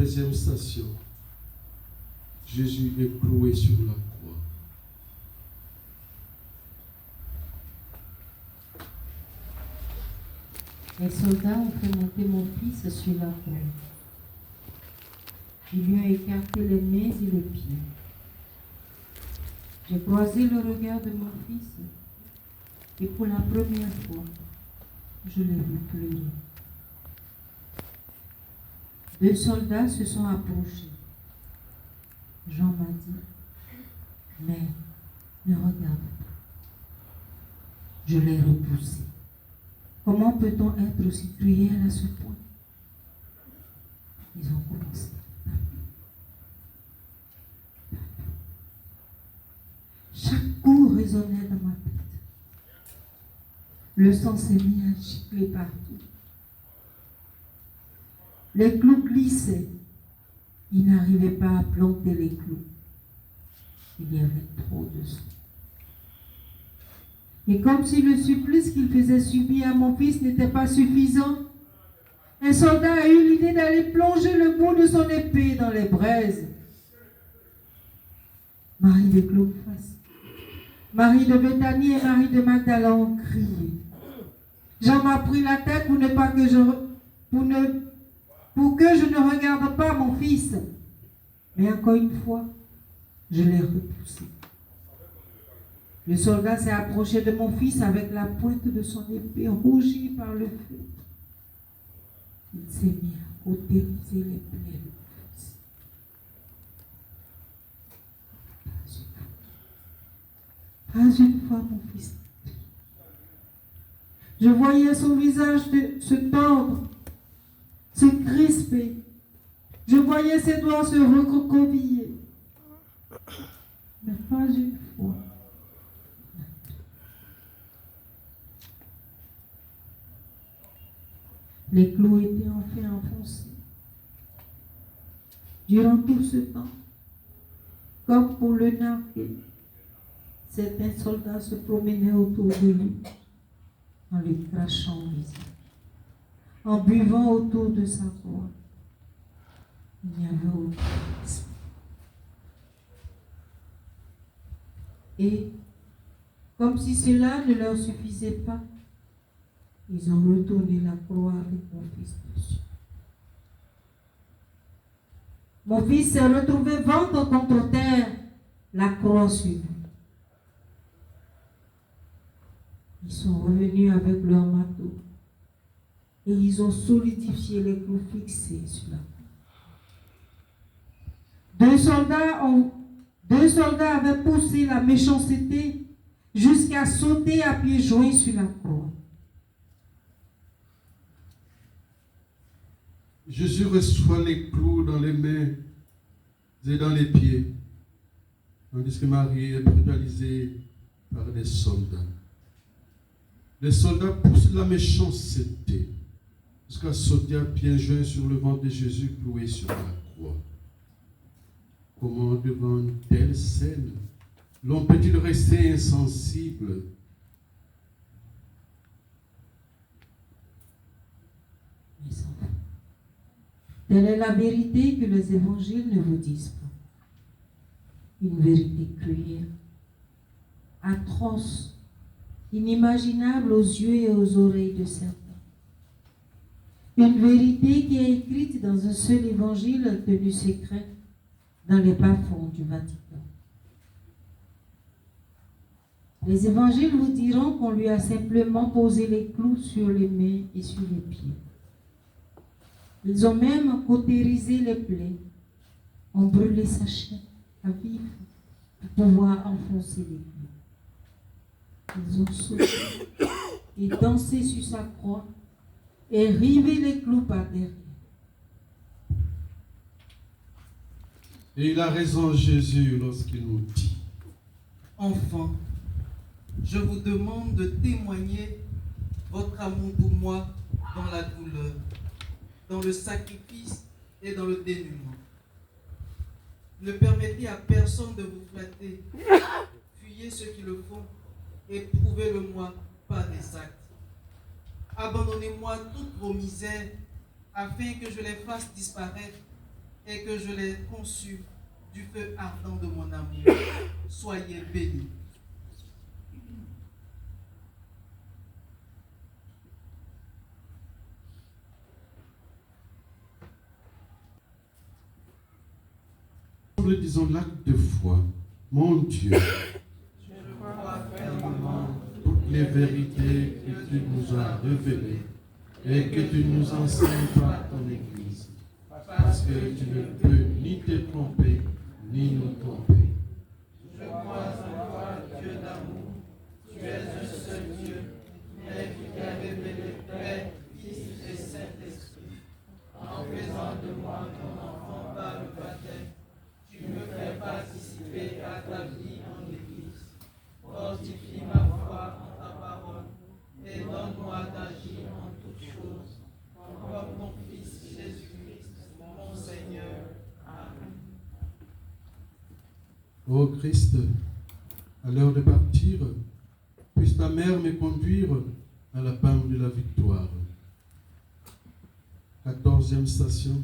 13e station. Jésus est cloué sur la croix. Les soldats ont fait monter mon fils sur la croix. Ils lui ont écarté les mains et les pieds. J'ai croisé le regard de mon fils et pour la première fois, je l'ai vu pleurer. 2 soldats se sont approchés. Jean m'a dit, mais ne regarde pas. Je l'ai repoussé. Comment peut-on être aussi cruel à ce point? Ils ont commencé. Chaque coup résonnait dans ma tête. Le sang s'est mis à gicler partout. Les clous glissaient. Il n'arrivait pas à planter les clous. Il y avait trop de sang. Et comme si le supplice qu'il faisait subir à mon fils n'était pas suffisant, un soldat a eu l'idée d'aller plonger le bout de son épée dans les braises. Marie de Clopas, Marie de Béthanie et Marie de Magdala ont crié. Jean m'a pris la tête pour que je ne regarde pas mon fils. Mais encore une fois, je l'ai repoussé. Le soldat s'est approché de mon fils avec la pointe de son épée rougie par le feu. Il s'est mis à cautériser les plaies de mon fils. Pas une fois, mon fils. Je voyais son visage se tordre, se crisper. Je voyais ses doigts se recroqueviller. Mais pas une fois. Les clous étaient enfin enfoncés. Durant tout ce temps, comme pour le narguer, certains soldats se promenaient autour de lui, en lui crachant au visage, en buvant autour de sa croix. Il n'y avait aucun esprit. Et, comme si cela ne leur suffisait pas, ils ont retourné la croix avec mon fils dessus. Mon fils s'est retrouvé ventre contre terre, la croix sur lui. Ils sont revenus avec leur marteau et ils ont solidifié les clous fixés sur la croix. Deux soldats avaient poussé la méchanceté jusqu'à sauter à pieds joints sur la croix. Jésus reçoit les clous dans les mains et dans les pieds, tandis que Marie est brutalisée par des soldats. Les soldats poussent la méchanceté jusqu'à sauter à pieds joints sur le ventre de Jésus cloué sur la croix. Comment devant une telle scène, l'on peut-il rester insensible? Telle est la vérité que les évangiles ne vous disent pas. Une vérité cruelle, atroce, inimaginable aux yeux et aux oreilles de certains. Une vérité qui est écrite dans un seul évangile tenu secret dans les bas-fonds du Vatican. Les évangiles vous diront qu'on lui a simplement posé les clous sur les mains et sur les pieds. Ils ont même cautérisé les plaies, ont brûlé sa chair à vif pour pouvoir enfoncer les clous. Ils ont sauté et dansé sur sa croix et rivé les clous par derrière. Et il a raison, Jésus, lorsqu'il nous dit: Enfants, je vous demande de témoigner votre amour pour moi dans la douleur, dans le sacrifice et dans le dénuement. Ne permettez à personne de vous flatter. Fuyez ceux qui le font et prouvez-le-moi par des actes. Abandonnez-moi toutes vos misères afin que je les fasse disparaître et que je l'ai conçu du feu ardent de mon amour. Soyez bénis. Ensemble, disons l'acte de foi. Mon Dieu, Je crois fermement toutes les vérités que tu nous as révélées et que tu nous enseignes par ton Église, parce que tu ne peux ni te tromper, ni nous tromper. Je crois en toi, Dieu d'amour. Tu es un seul Dieu, mais qui a révélé Père, Fils et Saint-Esprit. En faisant de moi ton enfant par le baptême, tu me fais participer à ta vie en Église. Fortifie ma foi en ta parole et donne-moi d'agir en toutes choses, comme ton Fils Jésus-Christ, mon Seigneur. Amen. Ô Christ, à l'heure de partir, puisse ta mère me conduire à la palme de la victoire. 14e station.